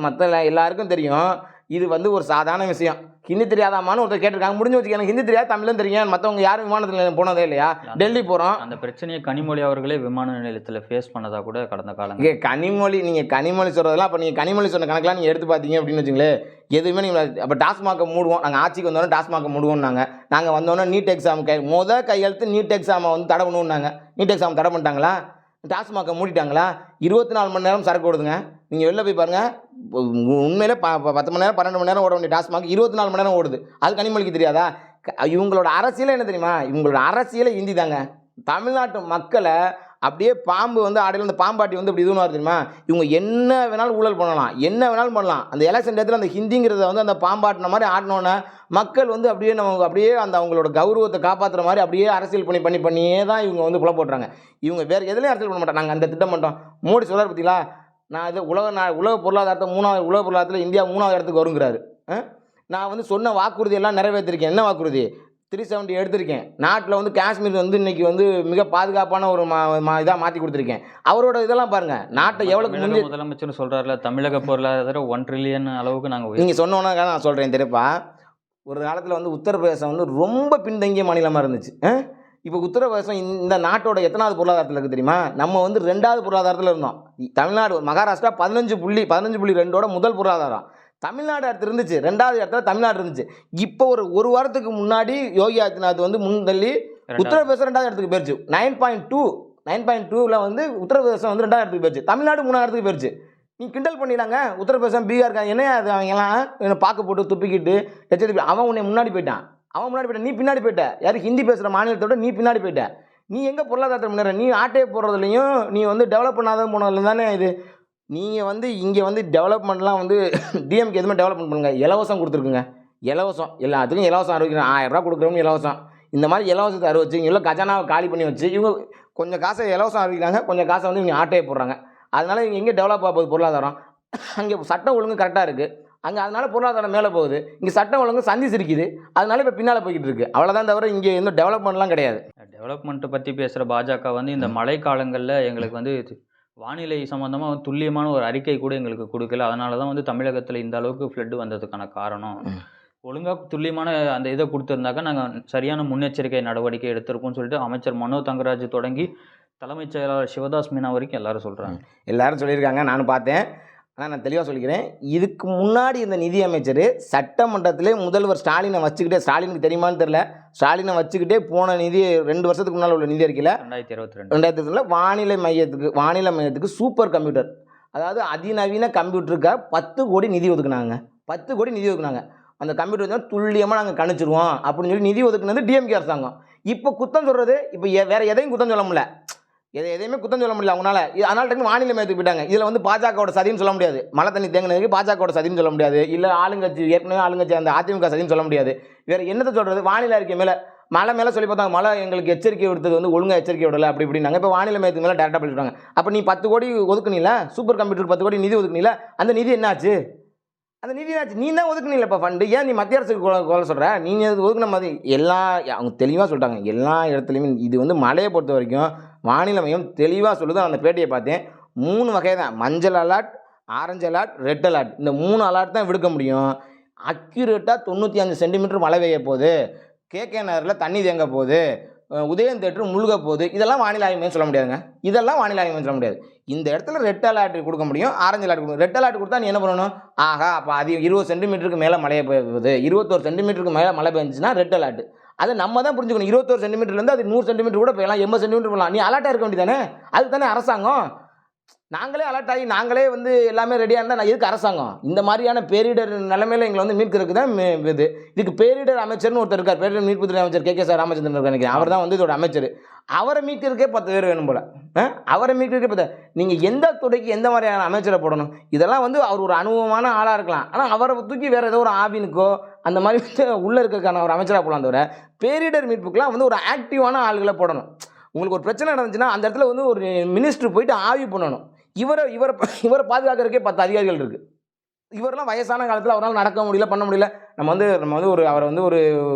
மற்ற எல்லாருக்கும் தெரியும் இது வந்து ஒரு சாதாரண விஷயம். ஹிந்தி தெரியாதாமான்னு ஒருத்தர் கேட்டிருக்காங்க, முடிஞ்சு வச்சுக்க எனக்கு ஹிந்தி தெரியாது தமிழும் தெரியும், மற்றவங்க யாரும் விமானத்தில் போனதே இல்லையா, டெல்லி போகிறோம். அந்த பிரச்சனையை கனிமொழி அவர்களே விமான நிலையத்தில் ஃபேஸ் பண்ணதாக கூட கடந்த காலம். நீங்கள் கனிமொழி சொல்கிறதெல்லாம் அப்போ நீங்கள் கனிமொழி சொன்ன கணக்கெலாம் நீங்கள் எடுத்து பார்த்தீங்க அப்படின்னு வச்சுங்களேன், எதுவுமே நீங்கள் அப்போ டாஸ்மாகை மூடுவோம், நாங்கள் ஆட்சிக்கு வந்தோன்னே டாஸ்மாகை மூடுவோம்னாங்க. நாங்கள் வந்தோன்னே நீட் எக்ஸாம் கையெழுத்து நீட் எக்ஸாமை வந்து தடை பண்ணுவோம்னாங்க. நீட் எக்ஸாம் தடை பண்ணிட்டாங்களா? டாஸ்மாகை மூடிட்டாங்களா? 24 மணி நேரம் சரக்கு ஓடுதுங்க. நீங்கள் வெளில போய் பாருங்கள், உண்மையிலே 10 மணி நேரம் 12 மணி நேரம் ஓட வேண்டிய டாஸ்மாக் 24 மணி நேரம் ஓடுது. அது கனிமொழிக்கு தெரியாதா? இவங்களோட அரசியலே என்ன தெரியுமா? இவங்களோட அரசியலே ஹிந்தி தாங்க. தமிழ்நாட்டு மக்களை அப்படியே பாம்பு வந்து ஆடையில் அந்த பாம்பாட்டி வந்து அப்படி இதுன்னு தெரியுமா? இவங்க என்ன வேணாலும் ஊழல் பண்ணலாம், என்ன வேணாலும் பண்ணலாம். அந்த எலெக்ஷன் டேத்தில் அந்த ஹிந்திங்கிறத வந்து அந்த பாம்பாட்டின மாதிரி ஆடினோன்னே மக்கள் வந்து அப்படியே நமக்கு அப்படியே அந்த அவங்களோட கௌரவத்தை காப்பாற்றுற மாதிரி அப்படியே அரசியல் பண்ணியே தான் இவங்க வந்து புல போட்டுறாங்க. இவங்க வேறு எதுலேயும் அரசியல் பண்ண மாட்டாங்க. நாங்கள் அந்த திட்டம் பண்ணிட்டோம். மோடி சொல்கிறார் பார்த்தீங்களா, நான் இது உலக பொருளாதாரத்தை 3வது உலக பொருளாதாரத்தில் இந்தியா 3வது இடத்துக்கு வருங்கிறாரு. நான் வந்து சொன்ன வாக்குறுதி எல்லாம் நிறைவேற்றிருக்கேன். என்ன வாக்குறுதி? 370 எடுத்திருக்கேன். நாட்டில் வந்து காஷ்மீர் வந்து இன்றைக்கி வந்து மிக பாதுகாப்பான ஒரு இதாக மாற்றி கொடுத்துருக்கேன். அவரோட இதெல்லாம் பாருங்கள், நாட்டை எவ்வளோ முதலமைச்சர் சொல்கிறாருல, தமிழக பொருளாதாரம் 1 ட்ரில்லியன் அளவுக்கு நாங்கள் நீங்கள் சொன்னோன்னா நான் சொல்கிறேன் தெரியுப்பா. ஒரு காலத்தில் வந்து உத்தரப்பிரதேசம் வந்து ரொம்ப பின்தங்கிய மாநிலமாக இருந்துச்சு. இப்போ உத்தரப்பிரதேசம் இந்த நாட்டோட எத்தனாவது பொருளாதாரத்தில் இருக்குது தெரியுமா? நம்ம வந்து 2வது பொருளாதாரத்தில் இருந்தோம். தமிழ்நாடு மகாராஷ்டிரா 15.2 முதல் பொருளாதாரம். தமிழ்நாடு அடுத்து இருந்துச்சு, 2வது இடத்துல தமிழ்நாடு இருந்துச்சு. இப்போ ஒரு வாரத்துக்கு முன்னாடி யோகி ஆதித்யநாத் வந்து முன்தள்ளி உத்தரப்பிரதேசம் 2வது இடத்துக்கு போயிடுச்சு. 9.2ல் வந்து உத்தரப்பிரதேசம் வந்து 2வது இடத்துக்கு போயிடுச்சு. தமிழ்நாடு 3வது இடத்துக்கு போயிடுச்சு. நீ கிண்டல் பண்ணிடலாங்க. உத்தரப்பிரதேசம் பீகார் என்ன அது அவங்கெல்லாம் என்னை பார்க்க போட்டு துப்பிக்கிட்டு எச்சரிக்கை. அவன் உன்னை முன்னாடி போயிட்டான், நீ பின்னாடி போயிட்ட. யாரும் ஹிந்தி பேசுகிற மாநிலத்தோட நீ பின்னாடி போயிட்ட. நீ எங்கே பொருளாதாரத்தை முன்னேற? நீ ஆட்டையை போடுறதுலையும் நீ வந்து டெவலப் பண்ணாத போனதுல தானே இது. நீங்கள் வந்து இங்கே வந்து டெவலப்மெண்ட்லாம் வந்து டிஎம்கே எதுவுமே டெவலப்மெண்ட் பண்ணுங்க. இலவசம் கொடுத்துருக்குங்க, இலவசம் எல்லாத்துக்கும் இலவசம் அறிவிக்கிறேன். 1000 ரூபா கொடுக்குறவங்க இலவசம். இந்த மாதிரி இலவசத்தை அறிவிச்சு இங்கே கஜானாவை காலி பண்ணி வச்சு இவங்க கொஞ்சம் காசை இலவசம் அறிவிக்கிறாங்க, கொஞ்சம் காசை வந்து இவங்க ஆட்டையை போடுறாங்க. அதனால் இவங்க எங்கே டெவலப் ஆக போகுது பொருளாதாரம்? அங்கே சட்டம் ஒழுங்கு கரெக்டாக இருக்குது, அங்கே அதனால் பொருளாதாரம் மேலே போகுது. இங்கே சட்டம் ஒழுங்கு சந்தி சிரிக்குது, அதனால இப்போ பின்னால் போய்கிட்டு இருக்குது. அவ்வளோதான், தவிர இங்கே எந்த டெவலப்மெண்ட்லாம் கிடையாது. டெவலப்மெண்ட்டை பற்றி பேசுகிற பாஜக வந்து இந்த மழை காலங்களில் எங்களுக்கு வந்து வானிலை சம்மந்தமாக துல்லியமான ஒரு அறிக்கை கூட எங்களுக்கு கொடுக்கல. அதனால தான் வந்து தமிழகத்தில் இந்த அளவுக்கு ஃப்ளட்டு வந்ததுக்கான காரணம். ஒழுங்காக துல்லியமான அந்த இதை கொடுத்துருந்தாக்கா நாங்கள் சரியான முன்னெச்சரிக்கை நடவடிக்கை எடுத்திருப்போம்னு சொல்லிட்டு அமைச்சர் மனோ தங்கராஜ் தொடங்கி தலைமைச் செயலாளர் சிவதாஸ் மீனா வரைக்கும் எல்லாரும் சொல்கிறாங்க. எல்லாரும் சொல்லியிருக்காங்க, நானும் பார்த்தேன். ஆனால் நான் தெளிவாக சொல்லிக்கிறேன், இதுக்கு முன்னாடி இந்த நிதியமைச்சர் சட்டமன்றத்திலே முதல்வர் ஸ்டாலினை வச்சுக்கிட்டே, ஸ்டாலினுக்கு தெரியுமான்னு தெரில, ஸ்டாலினை வச்சுக்கிட்டே போன நிதி 2 வருஷத்துக்கு முன்னால் உள்ள நிதி அறிக்கையில் 2022 வானிலை மையத்துக்கு சூப்பர் கம்ப்யூட்டர், அதாவது அதிநவீன கம்ப்யூட்டருக்கு 10 கோடி நிதி ஒதுக்குனாங்க. 10 கோடி நிதி ஒதுக்குனாங்க. அந்த கம்ப்யூட்டர் வந்து துல்லியமாக நாங்கள் கணிச்சிருவோம் அப்படின்னு சொல்லி நிதி ஒதுக்குனது டிஎம்கே அரசாங்கம். இப்போ குத்தம் சொல்கிறது, இப்போ வேறு எதையும் குத்தம் சொல்ல முடியல, எதையுமே குத்தம் சொல்ல முடியல அவங்களால. அதனால் டக்குனு வானிலை மையத்துக்கு போயிட்டாங்க. இதில் வந்து பாஜகவோட சதின்னு சொல்ல முடியாது, மழை தண்ணி தேங்கினதுக்கு பாஜகவோட சதின்னு சொல்ல முடியாது, இல்லை ஆளுங்கட்சி ஏற்கனவே ஆளுங்கட்சி அந்த அதிமுக சதின்னு சொல்ல முடியாது. வேறு என்னத்தை சொல்கிறது? வானிலை அறிக்கை மேலே மழை மேலே சொல்லி பார்த்தாங்க, மழை எங்களுக்கு எச்சரிக்கை விடுத்தது வந்து ஒழுங்காக எச்சரிக்கை விடலை அப்படி இப்படின்னாங்க. இப்போ வானிலை மையத்துக்கு மேலே டேரெக்டாக பண்ணிவிட்டாங்க. அப்போ நீ 10 கோடி ஒதுக்குனீல, சூப்பர் கம்ப்யூட்டர் 10 கோடி நிதி ஒதுக்குனீல, அந்த நிதி என்னாச்சு? அந்த நீதிராஜ் நீ தான் ஒதுக்குனீங்களப்பா ஃபண்டு, ஏன் நீ மத்திய அரசுக்கு கோல சொல்கிற? நீங்கள் ஒதுக்குன மாதிரி எல்லா அவங்க தெளிவாக சொல்லிட்டாங்க. எல்லா இடத்துலையுமே இது வந்து மழையை பொறுத்த வரைக்கும் வானிலை மையம் தெளிவாக சொல்லுது. அந்த பேட்டியை பார்த்தேன். 3 வகை தான். மஞ்சள் alert, orange alert, red alert. இந்த 3 அலர்ட் தான் விடுக்க முடியும். அக்யூரேட்டாக 95 சென்டிமீட்டர் மழை பெய்ய போகுது, கேகே நகரில் தண்ணி தேங்க போகுது, உதயம் தேட்டர் முழுக போகுது. இதெல்லாம் வானிலை ஆய்வு மையம் சொல்ல முடியாதுங்க. இதெல்லாம் வானிலை ஆய்வு மையம் சொல்ல முடியாது. இந்த இடத்துல ரெட் அலர்ட் கொடுக்க முடியும், ஆரஞ்சு அலர்ட் கொடுக்கும். ரெட் அலர்ட் கொடுத்தா நீ என்ன பண்ணணும்? ஆகா, அப்போ அது 20 சென்டிமீட்டருக்கு மேலே மழையை பெய்யுது, 21 சென்டிமீட்டருக்கு மேலே மழை பெஞ்சுன்னா ரெட் அலர்ட். அதை நம்ம தான் புரிஞ்சுக்கணும். 21 சென்டிமீட்டர்லேருந்து அது 100 சென்டிமீட்டர் கூட போயலாம், 80 சென்டிமீட்டர் போகலாம். நீ அலர்ட்டாக இருக்க வேண்டியதானே? அதுக்கு தானே அரசாங்கம். நாங்களே அலர்ட் ஆகி நாங்களே வந்து எல்லாமே ரெடியாக இருந்தால் நான் எதுக்கு அரசாங்கம்? இந்த மாதிரியான பேரிடர் நிலைமையில் எங்களை வந்து மீட்கிறதுக்கு தான் இதுக்கு பேரிடர் அமைச்சர்னு ஒருத்தர் இருக்கார். பேரிடர் மீட்புத்துறை அமைச்சர் கே.கே.சார் ராமச்சந்திரன் இருக்கார் நினைக்கிறேன். அவர் தான் வந்து இதோட அமைச்சர். அவரை மீட்கிறதுக்கே 10 பேர் வேணும் போல. அவரை மீட்கிறதுக்கே 10. நீங்கள் எந்த துறைக்கு எந்த மாதிரியான அமைச்சரை போடணும்? இதெல்லாம் வந்து அவர் ஒரு அனுபவமான ஆளாக இருக்கலாம். ஆனால் அவரை தூக்கி வேறு ஏதோ ஒரு ஆவினுக்கோ அந்த மாதிரி உள்ளே இருக்கிறதுக்கான ஒரு அமைச்சராக போடலாம். தவிர பேரிடர் மீட்புக்கெலாம் வந்து ஒரு ஆக்டிவான ஆளுகளை போடணும். உங்களுக்கு ஒரு பிரச்சனை நடந்துச்சுன்னா அந்த இடத்துல வந்து ஒரு மினிஸ்டர் போயிட்டு ஆய்வு பண்ணணும். இவரை பாதுகாக்கிறதுக்கே 10 அதிகாரிகள் இருக்குது. இவரெல்லாம் வயசான காலத்தில் அவரால் நடக்க முடியல, பண்ண முடியல. நம்ம வந்து ஒரு அவரை வந்து ஒரு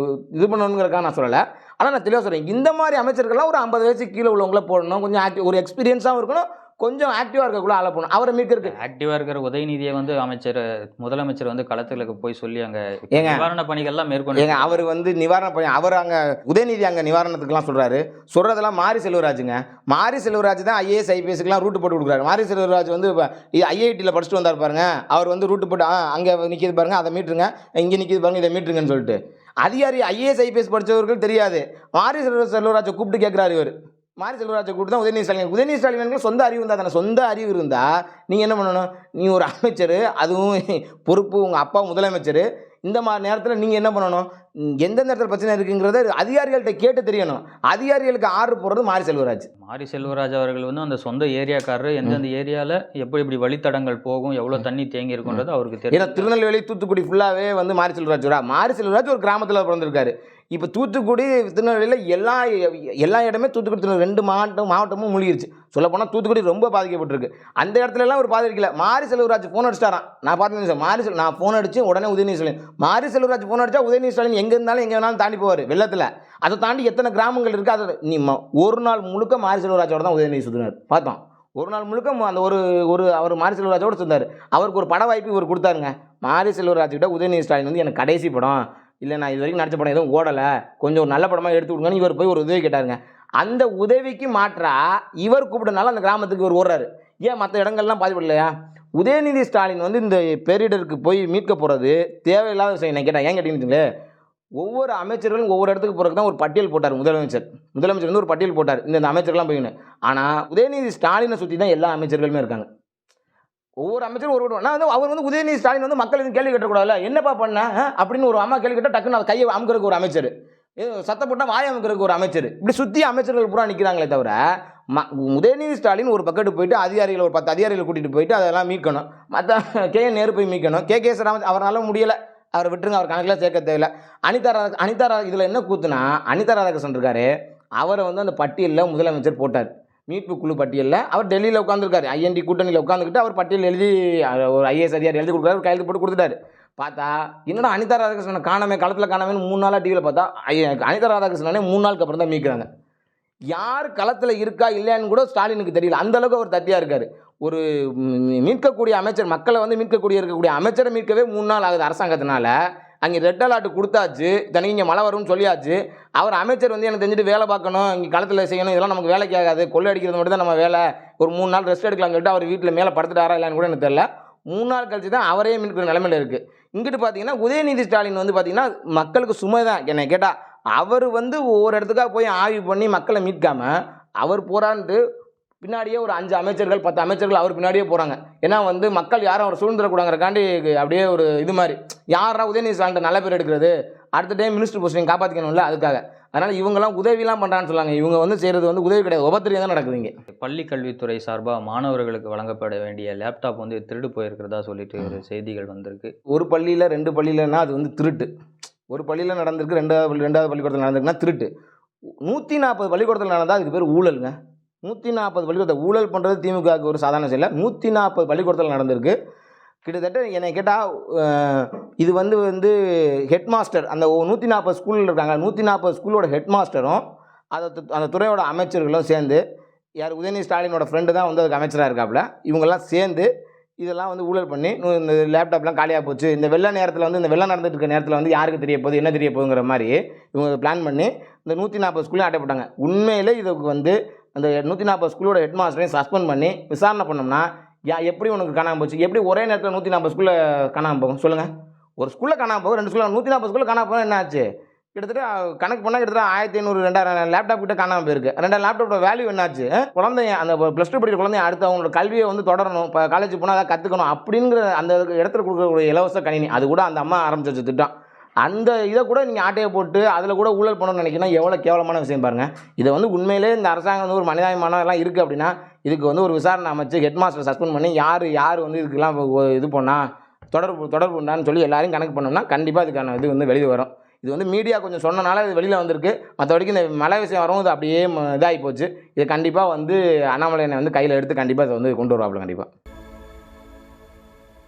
இது பண்ணணுங்கிறதுக்காக நான் சொல்லலை. ஆனால் நான் தெளிவாக சொல்கிறேன், இந்த மாதிரி அமைச்சர்கள்லாம் ஒரு 50 வயசுக்கு கீழே உள்ளவங்கள போடணும். கொஞ்சம் ஆக்டிவ், ஒரு எக்ஸ்பீரியன்ஸாகவும் இருக்கணும், கொஞ்சம் ஆக்டிவாக இருக்கக்குள்ள ஆளை போகணும். அவரை மீட்கிறதுக்கு ஆக்டிவாக இருக்கிற உதயநிதியை வந்து முதலமைச்சர் வந்து களத்துக்கு போய் சொல்லி அங்கே நிவாரண பணிகள்லாம் மேற்கொண்டு அவர் வந்து நிவாரண பணி, அவர் அங்கே உதயநிதி அங்கே நிவாரணத்துக்குலாம் சொல்கிறதெல்லாம் மாரி செல்வராஜுங்க. மாரி செல்வராஜ் தான் ஐஏஎஸ் ஐபிஎஸ்க்குலாம் ரூட்டு போட்டு கொடுக்குறாரு. மாரி செல்வராஜ் வந்து ஐஐடியில் படிச்சுட்டு வந்தார் பாருங்க. அவர் வந்து ரூட்டு போட்டு அங்கே நிற்கிது பாருங்க, அதை மீட்டுருங்க, இங்கே நிற்கிது பாருங்க, இதை மீட்டுருங்கன்னு சொல்லிட்டு அதிகாரி ஐஏஎஸ் ஐபிஎஸ் படித்தவர்கள் தெரியாது. மாரி செல்வராஜை கூப்பிட்டு கேட்குறாரு இவர். மாரி செல்வராஜை கூப்பிட்டு தான் உதயநிதி ஸ்டாலின் சொந்த அறிவு இருந்தால் தானே. சொந்த அறிவு இருந்தால் நீங்கள் என்ன பண்ணணும்? நீ ஒரு அமைச்சர், அதுவும் பொறுப்பு உங்கள் அப்பா முதலமைச்சர். இந்த மாதிரி நேரத்தில் நீங்கள் என்ன பண்ணணும்? எந்தெந்த இடத்துல பிரச்சனை இருக்குங்கிறத அதிகாரிகள்கிட்ட கேட்டு தெரியணும். அதிகாரிகளுக்கு ஆர்டர் போடுறது மாரி செல்வராஜ் அவர்கள் வந்து அந்த சொந்த ஏரியாக்காரர் எந்தெந்த ஏரியாவில் எப்படி வழித்தடங்கள் போகும், எவ்வளோ தண்ணி தேங்கி இருக்குன்றது அவருக்கு தெரியும். ஏன்னா திருநெல்வேலி தூத்துக்குடி ஃபுல்லாகவே வந்து மாரி செல்வராஜ் ஒரு கிராமத்தில் பிறந்திருக்காரு. இப்போ தூத்துக்குடி திருநெல்வேலியில் எல்லா இடமே தூத்துக்குடி திருநெல்வேலி 2 மாவட்டமும் மூழ்கிருச்சு. சொல்லப்போனால் தூத்துக்குடி ரொம்ப பாதிக்கப்பட்டிருக்கு. அந்த இடத்துலலாம் ஒரு பாதிக்கல. மாரி செல்வராஜ் ஃபோன் அடிச்சிட்டாரான். நான் பார்த்தேன் சார், நான் ஃபோன் அடித்து உடனே உதயநிதி ஸ்டாலின். மாரி செல்வராஜ் ஃபோன் அடித்தா உதயநிதி ஸ்டாலின் எங்கே இருந்தாலும் எங்கே வேணாலும் தாண்டி போவார் வெள்ளத்தில். அதை தாண்டி எத்தனை கிராமங்கள் இருக்குது. அதை நீ ஒரு நாள் முழுக்க மாரி செல்வராஜோட தான் உதயநிதி சுற்றினார். பார்த்தோம், ஒரு நாள் முழுக்க அந்த அவர் மாரி செல்வராஜோட சுத்தார். அவருக்கு ஒரு பட வாய்ப்பு இவர் கொடுத்தாருங்க. மாரி செல்வராஜ்கிட்ட உதயநிதி ஸ்டாலின் வந்து எனக்கு கடைசி படம் இல்லை, நான் இது வரைக்கும் நடிச்ச படம் எதுவும் ஓடலை, கொஞ்சம் ஒரு நல்ல படமாக எடுத்து கொடுங்கன்னு இவர் போய் ஒரு உதவி கேட்டாருங்க. அந்த உதவிக்கு மாற்றா இவர் கூப்பிட்டனால அந்த கிராமத்துக்கு இவர் ஓடுறாரு. ஏன் மற்ற இடங்கள்லாம் பாதிப்படலையா? உதயநிதி ஸ்டாலின் வந்து இந்த பேரிடருக்கு போய் மீட்க போகிறது தேவையில்லாத விஷயம். நான் கேட்டேன், ஏன் கேட்டீங்கன்னு, ஒவ்வொரு அமைச்சர்களும் ஒவ்வொரு இடத்துக்கு போகிறதுக்கு தான் ஒரு பட்டியல் போட்டார் முதலமைச்சர் வந்து ஒரு பட்டியல் போட்டார், இந்த அமைச்சர்கள்லாம் போயின்னு. ஆனால் உதயநிதி ஸ்டாலினை சுற்றி தான் எல்லா அமைச்சர்களுமே இருக்காங்க. ஒவ்வொரு அமைச்சரும் நான் வந்து அவர் வந்து உதயநிதி ஸ்டாலின் வந்து மக்கள் எதுவும் கேள்வி கேட்டக்கூடாதுல்ல, என்னப்பா பண்ண அப்படின்னு ஒரு அம்மா கேள்வி கேட்டால் டக்குன்னு கையை அமுக்கிறதுக்கு ஒரு அமைச்சர், சத்தப்பட்டால் வாயை அமுக்கிறதுக்கு ஒரு அமைச்சர், இப்படி சுற்றி அமைச்சர்கள் பூரா நிற்கிறாங்களே தவிர உதயநிதி ஸ்டாலின் ஒரு பக்கத்து போயிட்டு அதிகாரிகள் ஒரு 10 அதிகாரிகளை கூட்டிகிட்டு போயிட்டு அதெல்லாம் மீட்கணும். மற்ற நேரு போய் மீட்கணும். கே.கே.சார் ராமச்சந்திரன் அவரால் முடியலை, அவரை விட்டுருங்க, அவர் கணக்கில் சேர்க்க தேவையில்லை. அனிதா இதில் என்ன கூத்துனா, அனிதா ராதாகிருஷ்ணன் இருக்காரு, அவரை வந்து அந்த பட்டியலில் முதலமைச்சர் போட்டார். மீட்பு குழு பட்டியலில் அவர் டெல்லியில் உட்காந்துருக்காரு. ஐஎன்டி கூட்டணியில் உட்காந்துக்கிட்டு அவர் பட்டியல் எழுதி ஒரு ஐஏஎஸ் அதிகாரி எழுதி கொடுக்குறாரு, கையெழுத்து போட்டு கொடுத்துட்டாரு. பார்த்தா என்னடா அனிதா ராதாகிருஷ்ணனை காணாமே, களத்தில் காணாமேன்னு 3 நாளாக டிவியில் பார்த்தா அனிதா ராதாகிருஷ்ணனே 3 நாளுக்கு அப்புறம் தான் மீட்கிறாங்க. யார் களத்தில் இருக்கா இல்லையான்னு கூட ஸ்டாலினுக்கு தெரியல. அந்தளவுக்கு அவர் தத்தியாக இருக்கார். ஒரு மீட்கக்கூடிய அமைச்சர், மக்களை வந்து இருக்கக்கூடிய அமைச்சரை மீட்கவே 3 நாள் ஆகுது அரசாங்கத்தினால. அங்கே ரெட் அலர்ட் கொடுத்தாச்சு, தனி இங்கே மழை வரும்னு சொல்லியாச்சு. அவர் அமைச்சர் வந்து எனக்கு தெரிஞ்சுட்டு வேலை பார்க்கணும், இங்கே களத்தில் செய்யணும், இதெல்லாம் நமக்கு வேலைக்கு ஆகாது, கொள்ளை அடிக்கிறது மட்டும் தான் நம்ம வேலை, ஒரு 3 நாள் ரெஸ்ட் எடுக்கலாம்னு சொல்லிட்டு அவர் வீட்டில் மேலே படுத்துட்டாரா இல்லைன்னு கூட எனக்கு தெரியல. 3 நாள் கழிச்சு தான் அவரே மீட்கிற நிலைமையில் இருக்குது. இங்கிட்டு பார்த்தீங்கன்னா உதயநிதி ஸ்டாலின் வந்து பார்த்தீங்கன்னா மக்களுக்கு சுமை தான். என்னை கேட்டால் அவர் வந்து ஒவ்வொரு இடத்துக்காக போய் ஆய்வு பண்ணி மக்களை மீட்காமல் அவர் போகிறான்ட்டு பின்னாடியே ஒரு 5 அமைச்சர்கள் 10 அமைச்சர்கள் அவர் பின்னாடியே போகிறாங்க. ஏன்னா வந்து மக்கள் யாரும் அவர் சூழ்ந்துடக்கூடாங்கிறக்காண்டி அப்படியே ஒரு இது மாதிரி யாரா உதயநிதி ஸ்டாலின் நல்ல பேர் எடுக்கிறது, அடுத்த டைம் மினிஸ்டர் போஸ்டிங் காப்பாற்றிக்கணும்ல, அதுக்காக. அதனால் இவங்கெல்லாம் உதவிலாம் பண்ணுறான்னு சொல்லாங்க. இவங்க வந்து செய்கிறது வந்து உதவி கிடையாது, உபத்திரியம் தான் நடக்குதுங்க. பள்ளி கல்வித்துறை சார்பாக மாணவர்களுக்கு வழங்கப்பட வேண்டிய லேப்டாப் வந்து திருடு போயிருக்கிறதா சொல்லிட்டு ஒரு செய்திகள் வந்திருக்கு. ஒரு பள்ளியில் 2 பள்ளியிலன்னா அது வந்து திருட்டு. ஒரு பள்ளியில் நடந்திருக்கு, 2வது பள்ளிக்கூடத்தில் நடந்திருக்குன்னா திருட்டு. 140 பள்ளிக்கூடத்தில் நடந்தால் அதுக்கு பேர் ஊழலுங்க. 140 பள்ளிக்கூடத்தை ஊழல் பண்ணுறது திமுகவுக்கு ஒரு சாதாரண செயல். 140 பள்ளிக்கூடத்தில் நடந்திருக்கு. கிட்டத்தட்ட என்னை கேட்டால் இது வந்து ஹெட் மாஸ்டர் அந்த 140 ஸ்கூலில் இருக்காங்க, 140 ஸ்கூலோட ஹெட் மாஸ்டரும் அந்த துறையோட அமைச்சர்களும் சேர்ந்து, யார் உதயநிதி ஸ்டாலினோட ஃப்ரெண்டு தான் வந்து அதுக்கு அமைச்சராக இருக்காப்புல, இவங்கெல்லாம் சேர்ந்து இதெல்லாம் வந்து ஊழல் பண்ணி இந்த லேப்டாப்லாம் காலியாக போச்சு, இந்த வெள்ள நேரத்தில் வந்து இந்த வெள்ளம் நடந்துட்டு இருக்க நேரத்தில் வந்து யாருக்கு தெரிய போகுது என்ன தெரிய போகுங்கிற மாதிரி இவங்க பிளான் பண்ணி இந்த 140 ஸ்கூலையும் அட்டை போட்டாங்க. உண்மையிலே இதுக்கு வந்து அந்த 140 ஸ்கூலோட ஹெட் மாஸ்டரையும் சஸ்பெண்ட் பண்ணி விசாரணை பண்ணோம்னா எப்படி உனக்கு காணாமல் போச்சு? எப்படி ஒரே நேரத்தில் 140 ஸ்கூலில் காணாமல் போகும் சொல்லுங்கள்? ஒரு ஸ்கூலில் காணாமல் போகும், 2 ஸ்கூலில் 140 ஸ்கூலில் காணாமல் போகும், என்ன ஆச்சு? கிட்டத்தட்ட கணக்கு பண்ணால் கிட்டத்தட்ட 1500 2000 லேப்டாப் கிட்ட காணாமல் போயிருக்கு. 2000 லேப்டாப்போட வேல்யூ என்னாச்சு? குழந்தைங்க அந்த +2 படிக்கிற குழந்தைங்க அடுத்து அவங்களோட கல்வியை வந்து தொடரணும், இப்போ காலேஜ் போனால் அதை கற்றுக்கணும் அப்படிங்கிற அந்த இடத்துல கொடுக்கக்கூடிய இலவச கணினி, அது கூட அந்த அம்மா ஆரம்பிச்சு வச்ச திட்டம். அந்த இதை கூட நீங்கள் ஆட்டையை போட்டு அதில் கூட ஊழல் பண்ணணும்னு நினைக்கிறீங்கன்னா எவ்வளோ கேவலமான விஷயம் பாருங்கள். இதை வந்து உண்மையிலே இந்த அரசாங்கம் வந்து ஒரு மனிதாபிமானம் எல்லாம் இருக்குது அப்படின்னா இதுக்கு வந்து ஒரு விசாரணை அமைச்சு ஹெட் மாஸ்டர் சஸ்பெண்ட் பண்ணி யார் வந்து இதுக்கெல்லாம் இது பண்ணால் தொடர்பு உண்டான்னு சொல்லி எல்லாரையும் கணக்கு பண்ணோம்னா கண்டிப்பாக இதுக்கான இது வந்து வெளியே வரும். இது வந்து மீடியா கொஞ்சம் சொன்னனால இது வெளியில் வந்திருக்கு. மற்றபடிக்கு இந்த மழை விஷயம் வரவும் இது அப்படியே இதாகி போச்சு. இது கண்டிப்பாக வந்து அண்ணாமலையை வந்து கையில் எடுத்து கண்டிப்பாக இதை வந்து கொண்டு வருவாப்புல கண்டிப்பாக.